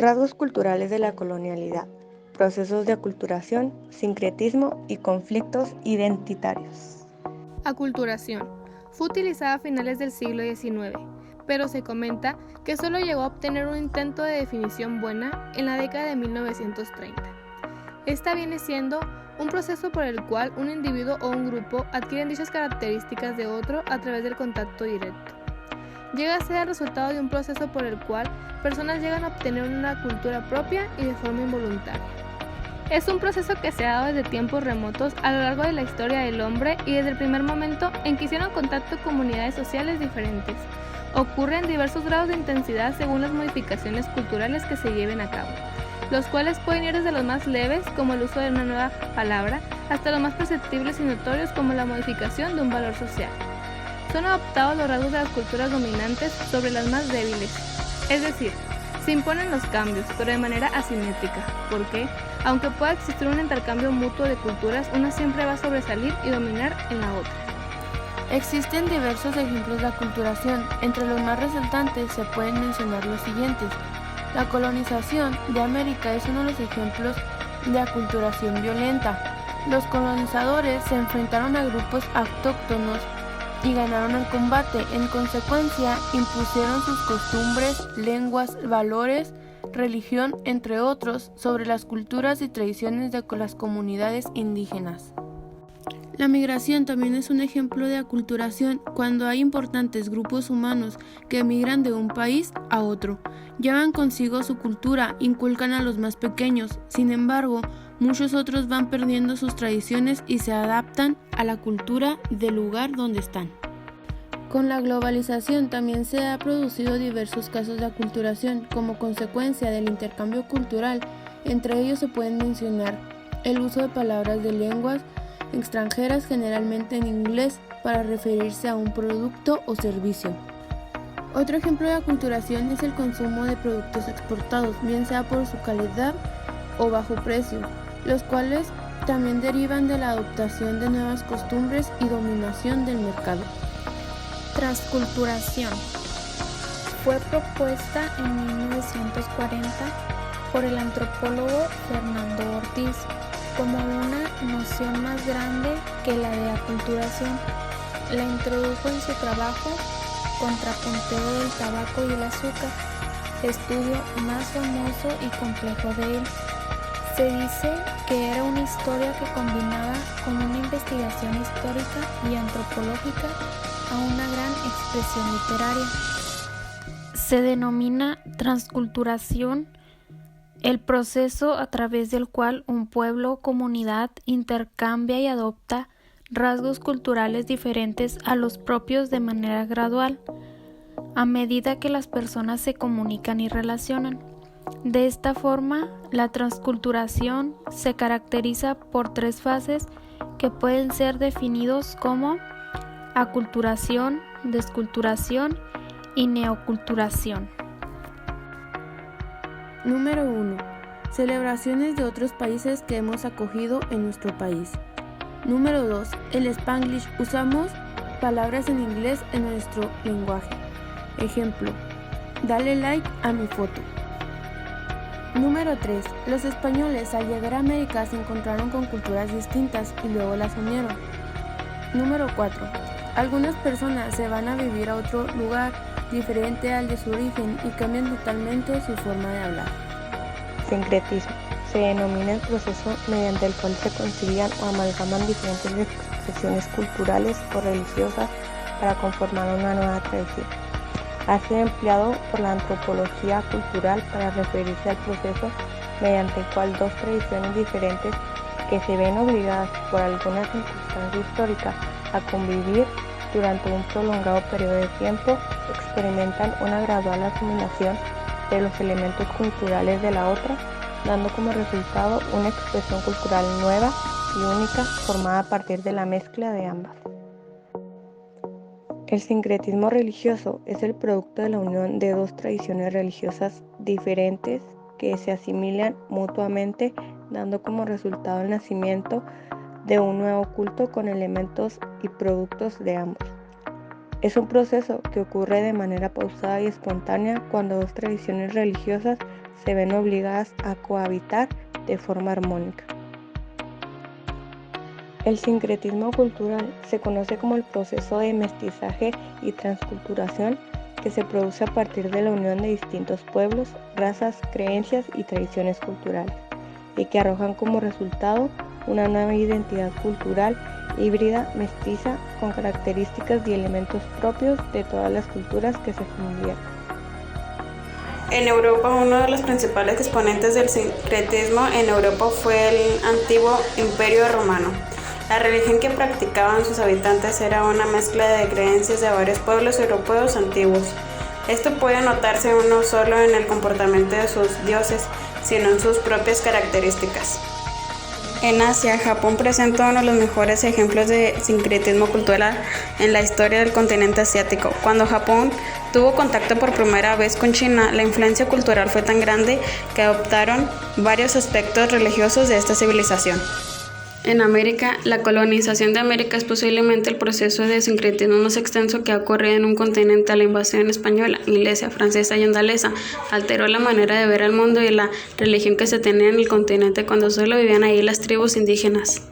Rasgos culturales de la colonialidad, procesos de aculturación, sincretismo y conflictos identitarios. Aculturación. Fue utilizada a finales del siglo XIX, pero se comenta que solo llegó a obtener un intento de definición buena en la década de 1930. Esta viene siendo un proceso por el cual un individuo o un grupo adquieren dichas características de otro a través del contacto directo. Llega a ser el resultado de un proceso por el cual personas llegan a obtener una cultura propia y de forma involuntaria. Es un proceso que se ha dado desde tiempos remotos a lo largo de la historia del hombre y desde el primer momento en que hicieron contacto comunidades sociales diferentes. Ocurre en diversos grados de intensidad según las modificaciones culturales que se lleven a cabo, los cuales pueden ir desde los más leves, como el uso de una nueva palabra, hasta los más perceptibles y notorios, como la modificación de un valor social. Son adoptados los rasgos de las culturas dominantes sobre las más débiles, es decir, se imponen los cambios, pero de manera asimétrica, porque, aunque pueda existir un intercambio mutuo de culturas, una siempre va a sobresalir y dominar en la otra. Existen diversos ejemplos de aculturación. Entre los más resaltantes se pueden mencionar los siguientes. La colonización de América es uno de los ejemplos de aculturación violenta. Los colonizadores se enfrentaron a grupos autóctonos y ganaron el combate. En consecuencia, impusieron sus costumbres, lenguas, valores, religión, entre otros, sobre las culturas y tradiciones de las comunidades indígenas. La migración también es un ejemplo de aculturación cuando hay importantes grupos humanos que emigran de un país a otro. Llevan consigo su cultura, inculcan a los más pequeños. Sin embargo, muchos otros van perdiendo sus tradiciones y se adaptan a la cultura del lugar donde están. Con la globalización también se han producido diversos casos de aculturación como consecuencia del intercambio cultural. Entre ellos se pueden mencionar el uso de palabras de lenguas extranjeras, generalmente en inglés, para referirse a un producto o servicio. Otro ejemplo de aculturación es el consumo de productos exportados, bien sea por su calidad o bajo precio, los cuales también derivan de la adoptación de nuevas costumbres y dominación del mercado. Transculturación. Fue propuesta en 1940 por el antropólogo Fernando Ortiz como una noción más grande que la de aculturación. La introdujo en su trabajo Contrapunteo del tabaco y el azúcar, estudio más famoso y complejo de él. Se dice que era una historia que combinaba con una investigación histórica y antropológica a una gran expresión literaria. Se denomina transculturación el proceso a través del cual un pueblo o comunidad intercambia y adopta rasgos culturales diferentes a los propios de manera gradual, a medida que las personas se comunican y relacionan. De esta forma, la transculturación se caracteriza por tres fases que pueden ser definidos como aculturación, desculturación y neoculturación. Número 1. Celebraciones de otros países que hemos acogido en nuestro país. Número 2. El Spanglish. Usamos palabras en inglés en nuestro lenguaje. Ejemplo: dale like a mi foto. Número 3. Los españoles al llegar a América se encontraron con culturas distintas y luego las unieron. Número 4. Algunas personas se van a vivir a otro lugar diferente al de su origen y cambian totalmente su forma de hablar. Sincretismo. Se denomina el proceso mediante el cual se concilian o amalgaman diferentes expresiones culturales o religiosas para conformar una nueva tradición. Ha sido empleado por la antropología cultural para referirse al proceso mediante el cual dos tradiciones diferentes que se ven obligadas por alguna circunstancia histórica a convivir durante un prolongado periodo de tiempo experimentan una gradual asimilación de los elementos culturales de la otra, dando como resultado una expresión cultural nueva y única formada a partir de la mezcla de ambas. El sincretismo religioso es el producto de la unión de dos tradiciones religiosas diferentes que se asimilan mutuamente, dando como resultado el nacimiento de un nuevo culto con elementos y productos de ambos. Es un proceso que ocurre de manera pausada y espontánea cuando dos tradiciones religiosas se ven obligadas a cohabitar de forma armónica. El sincretismo cultural se conoce como el proceso de mestizaje y transculturación que se produce a partir de la unión de distintos pueblos, razas, creencias y tradiciones culturales, y que arrojan como resultado una nueva identidad cultural híbrida, mestiza, con características y elementos propios de todas las culturas que se fundieron. En Europa, uno de los principales exponentes del sincretismo en Europa fue el antiguo Imperio Romano. La religión que practicaban sus habitantes era una mezcla de creencias de varios pueblos europeos antiguos. Esto puede notarse no solo en el comportamiento de sus dioses, sino en sus propias características. En Asia, Japón presenta uno de los mejores ejemplos de sincretismo cultural en la historia del continente asiático. Cuando Japón tuvo contacto por primera vez con China, la influencia cultural fue tan grande que adoptaron varios aspectos religiosos de esta civilización. En América, la colonización de América es posiblemente el proceso de sincretismo más extenso que ha ocurrido en un continente. La invasión española, inglesa, francesa y andalesa alteró la manera de ver el mundo y la religión que se tenía en el continente cuando solo vivían ahí las tribus indígenas.